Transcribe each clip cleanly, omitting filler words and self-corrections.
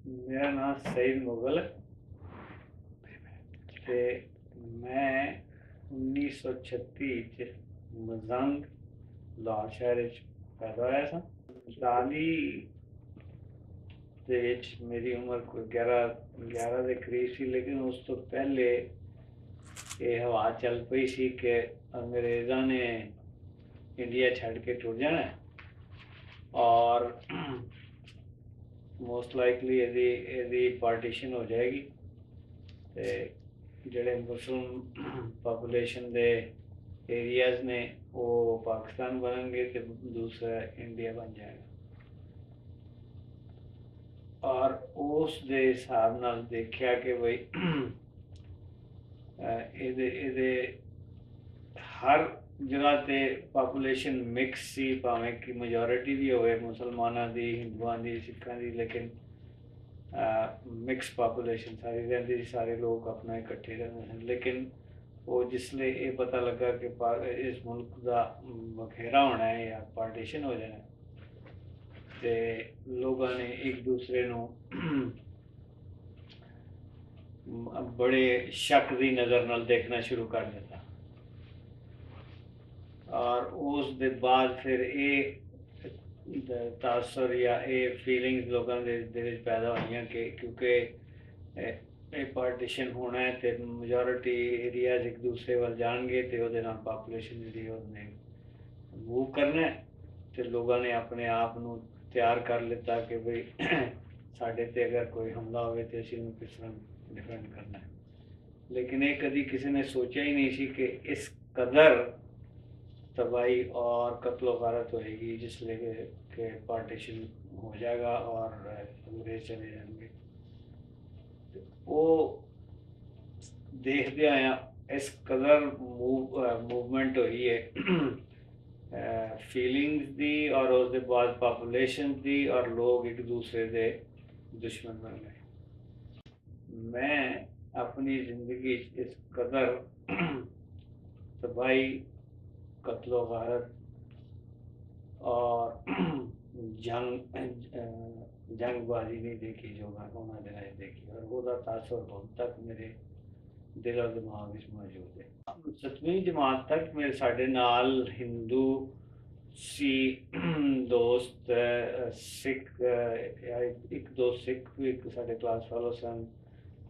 मेरा नाम सईद मुगल है ते मैं 1936 च मजंग लाहौर शहर पैदा होया सा। 45 ਦੇ ਵਿੱਚ ਮੇਰੀ ਉਮਰ ਕੋਈ 11 ਦੇ ਕਰੀਬ ਸੀ, ਲੇਕਿਨ ਉਸ ਤੋਂ ਪਹਿਲੇ ਇਹ ਹਵਾ ਚੱਲ ਪਈ ਸੀ ਕਿ ਅੰਗਰੇਜ਼ਾਂ ਨੇ ਇੰਡੀਆ ਛੱਡ ਕੇ ਟੁਰ ਜਾਣਾ ਔਰ ਮੋਸਟ ਲਾਈਕਲੀ ਇਹਦੀ ਪਾਰਟੀਸ਼ਨ ਹੋ ਜਾਏਗੀ ਤੇ ਜਿਹੜੇ ਮੁਸਲਿਮ ਪਾਪੂਲੇਸ਼ਨ ਦੇ एरियाज ने वो पाकिस्तान बनेंगे तो दूसरा इंडिया बन जाएगा। और उस दे हिसाब नाल देखा कि भाई ਇਹਦੇ हर जगह ते पापूलेशन मिक्स सी, भावें कि मेजोरिटी भी होवे मुसलमानों की, हिंदुओं की, सिखों की, लेकिन मिक्स पापूलेशन सारी रहती, सारे लोग अपना इकट्ठे रहते हैं। लेकिन वो जिसले ये पता लगा कि इस मुल्क का बखेरा होना है या पार्टीशन हो जाना तो लोगों ने एक दूसरे को बड़े शक की नज़र नाल देखना शुरू कर दिता और उस दे बाद फिर ये तासर या ये फीलिंग्स लोगों के दिल पैदा हुई कि क्योंकि पार्टीशन होना है तो मेजोरिटी एरियाज एक दूसरे वाल जाएंगे तो वो पापूलेशन जी मूव करना है तो लोगों ने अपने आप को तैयार कर लिता कि भाई साढ़े ते अगर कोई हमला हो तो असीं किस तरह डिफेंड करना है। लेकिन ये कभी किसी ने सोचा ही नहीं सी कि इस कदर तबाही और कत्लो गारत होएगी जिसले के पार्टीशन हो जाएगा और अंग्रेज चले जाएंगे। वो देखते आया इस कदर मूवमेंट हुई है फीलिंग्स दी और उसके बाद पापूलेशन दी और लोग एक दूसरे के दुश्मन बन गए। मैं अपनी ज़िंदगी इस कदर तबाही, कत्लो गारत और जंगबाजी नहीं देखी जो उन्होंने दिन देखी और वह तासर हम तक मेरे दिल और दिमाग में मौजूद है। 7वीं जमात तक मेरे साढ़े नाल हिंदू सी दोस्त सिख एक दो सिख भी साढ़े क्लास फेलो सन।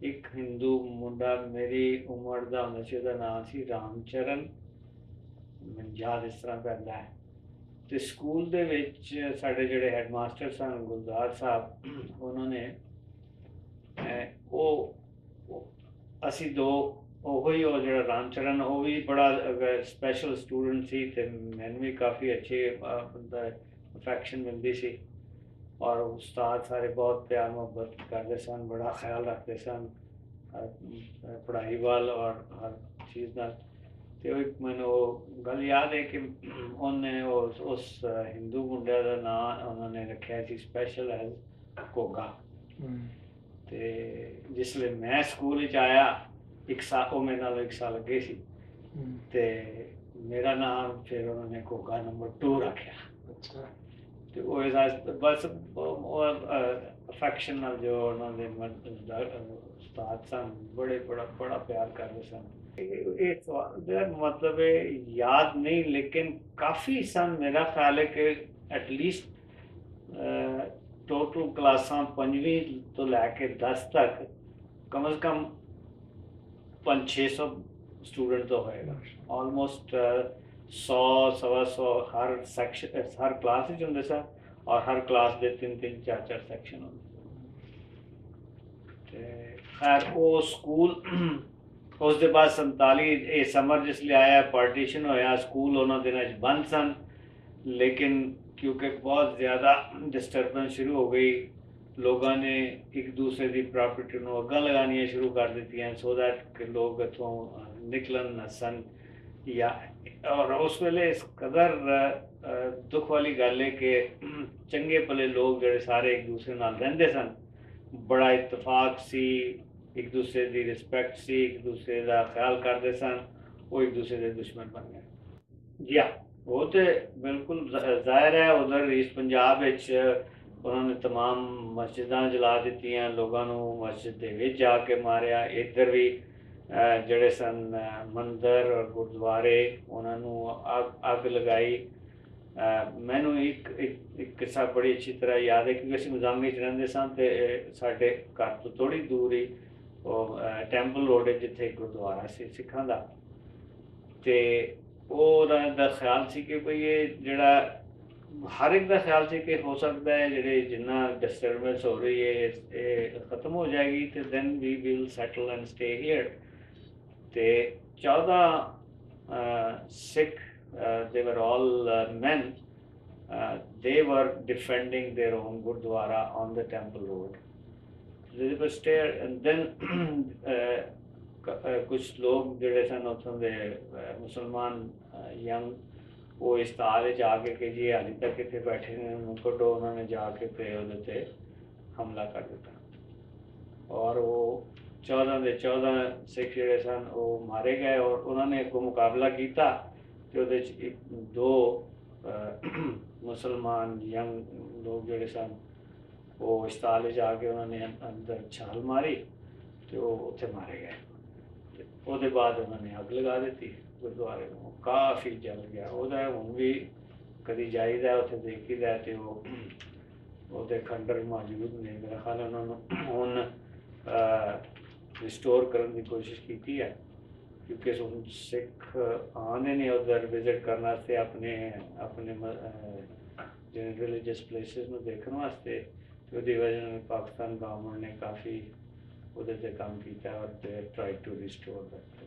एक हिंदू मुंडा मेरी उम्र का होंदा सी, उसदा नाम सी रामचरण, मैनूं याद इस तरह पैंदा है। तो स्कूल दे विच साढ़े जिहड़े हैडमास्टर सन गुलजार साहब, उन्होंने असी दो वही वो जो रामचरण वो भी बड़ा स्पैशल स्टूडेंट सी ते मैनूं भी काफ़ी अच्छे अफैक्शन मिलती सी और उस्ताद सारे बहुत प्यार मुहब्बत करते सन, बड़ा ख्याल रखते सन पढ़ाई वाल और हर चीज़ का। तो एक मैंने गल याद है कि उन्हें उस हिंदू मुंडे का नाम उन्होंने रखा सी स्पैशल एज घोगा। तो जिसले मैं स्कूल आया एक साल वो मेरे नाल एक साल अगे सी ते मेरा नाम फिर उन्होंने घोगा नंबर 2 रखा। अच्छा। तो वो बस अफेक्शन नाल जो उन्होंने उस्ताद सन बड़ा प्यार करते सन। ये मतलब याद नहीं, लेकिन काफ़ी सन मेरा ख्याल है कि एटलीस्ट टोटल क्लासा 5वीं तो लैके 10 तक कम से कम 500-600 स्टूडेंट तो होएगा। ऑलमोस्ट 100 सवा 100 हर सैक्शन हर क्लास होंगे सर और हर क्लास के 3-3 4-4 सैक्शन होंगे। खैर वो स्कूल उसके बाद 47 समर जिसले आया पार्टीशन होया स्कूल उन्होंने दिनों बंद सन, लेकिन क्योंकि बहुत ज़्यादा डिस्टर्बेंस शुरू हो गई लोगों ने एक दूसरे की प्रॉपर्टी को अग्गां लगानियां शुरू कर दी सो दैट कि लोग इतों निकलन नसन या। और उस वेले इस कदर दुख वाली गल है कि चंगे भले लोग जोड़े सारे एक दूसरे नाल रहिंदे सन, बड़ा इतफाक सी, एक दूसरे की रिस्पैक्ट सी, एक दूसरे का ख्याल करते सन, वो एक दूसरे के दुश्मन बन गए। जी हाँ, वो तो बिल्कुल जाहिर है उधर ईस्ट पंजाब उन्होंने तमाम मस्जिदां जला दित्तियां, लोगों ਨੂੰ मस्जिद ਦੇ ਵਿੱਚ ਜਾ ਕੇ ਮਾਰਿਆ। ਇੱਧਰ ਵੀ ਜਿਹੜੇ ਸਨ ਮੰਦਰ ਔਰ ਗੁਰਦੁਆਰੇ ਉਹਨਾਂ ਨੂੰ ਅੱਗ ਲਗਾਈ। ਮੈਨੂੰ ਇੱਕ ਕਿੱਸਾ ਬੜੀ ਅੱਛੀ ਤਰ੍ਹਾਂ ਯਾਦ ਹੈ, ਕਿਉਂਕਿ ਅਸੀਂ ਮਜ਼ਾਮੀ 'ਚ ਰਹਿੰਦੇ ਸਾਂ ਅਤੇ ਸਾਡੇ ਘਰ ਤੋਂ ਥੋੜ੍ਹੀ ਦੂਰ ਹੀ ਉਹ ਟੈਂਪਲ ਰੋਡ ਹੈ ਜਿੱਥੇ ਗੁਰਦੁਆਰਾ ਸੀ ਸਿੱਖਾਂ ਦਾ। ਅਤੇ ਉਹਦਾ ਦਾ ਖਿਆਲ ਸੀ ਕਿ ਭਈ ਇਹ ਜਿਹੜਾ ਹਰ ਇੱਕ ਦਾ ਖਿਆਲ ਸੀ ਕਿ ਹੋ ਸਕਦਾ ਹੈ ਜਿਹੜੇ ਜਿੰਨਾ ਡਿਸਟਰਬੈਂਸ ਹੋ ਰਹੀ ਹੈ ਇਹ ਖਤਮ ਹੋ ਜਾਏਗੀ ਅਤੇ then we will settle and stay here. ਅਤੇ 14 ਸਿੱਖ they were all men, they were defending their own gurdwara on the temple road. They were stayed, and then ਕੁਛ ਲੋਕ ਜਿਹੜੇ ਸਨ ਉੱਥੋਂ ਦੇ ਮੁਸਲਮਾਨ ਯੰਗ ਉਹ ਇਸ ਤਾਲ 'ਚ ਆ ਕੇ ਜੀ ਹਾਲੇ ਤੱਕ ਇੱਥੇ ਬੈਠੇ ਨੇ ਉਹਨੂੰ ਕੱਢੋ, ਉਹਨਾਂ ਨੇ ਜਾ ਕੇ ਤੇ ਉਹਦੇ 'ਤੇ ਹਮਲਾ ਕਰ ਦਿੱਤਾ ਔਰ ਉਹ 14 ਦੇ 14 ਸਿੱਖ ਜਿਹੜੇ ਸਨ ਉਹ ਮਾਰੇ ਗਏ ਔਰ ਉਹਨਾਂ ਨੇ ਅੱਗੋਂ ਮੁਕਾਬਲਾ ਕੀਤਾ ਅਤੇ ਉਹਦੇ 'ਚ ਇੱਕ ਦੋ ਮੁਸਲਮਾਨ ਯੰਗ ਲੋਕ ਜਿਹੜੇ ਸਨ ਉਹ ਇਸ ਤਾਲ 'ਚ ਆ ਕੇ ਉਹਨਾਂ ਨੇ ਅੰਦਰ ਛਾਲ ਮਾਰੀ ਅਤੇ ਉਹ ਉੱਥੇ ਮਾਰੇ ਗਏ। ਅਤੇ ਉਹਦੇ ਬਾਅਦ ਉਹਨਾਂ ਨੇ ਅੱਗ ਲਗਾ ਦਿੱਤੀ ਗੁਰਦੁਆਰੇ ਨੂੰ, ਕਾਫੀ ਜਲ ਗਿਆ। ਉਹਦਾ ਹੁਣ ਵੀ ਕਦੀ ਜਾਈਦਾ ਉੱਥੇ ਦੇਖੀਦਾ ਅਤੇ ਉਹਦੇ ਖੰਡਰ ਮੌਜੂਦ ਨੇ। ਮੇਰਾ ਖਿਆਲ ਉਹਨਾਂ ਨੂੰ ਹੁਣ ਰਿਸਟੋਰ ਕਰਨ ਦੀ ਕੋਸ਼ਿਸ਼ ਕੀਤੀ ਹੈ, ਕਿਉਂਕਿ ਹੁਣ ਸਿੱਖ ਆਉਂਦੇ ਨੇ ਉੱਧਰ ਵਿਜ਼ਿਟ ਕਰਨ ਵਾਸਤੇ ਆਪਣੇ ਜਿਹੜੇ ਰਿਲੀਜੀਅਸ ਪਲੇਸਿਸ ਨੂੰ ਦੇਖਣ ਵਾਸਤੇ। ਅਤੇ ਉਹਦੀ ਵਜ੍ਹਾ ਨਾਲ ਪਾਕਿਸਤਾਨ ਗੌਰਮੈਂਟ ਨੇ ਕਾਫੀ ਉਹਦੇ 'ਤੇ ਕੰਮ ਕੀਤਾ ਔਰ ਦੇ ਟਰਾਈ ਟੂ ਰਿਸਟੋਰ ਦੈਟ।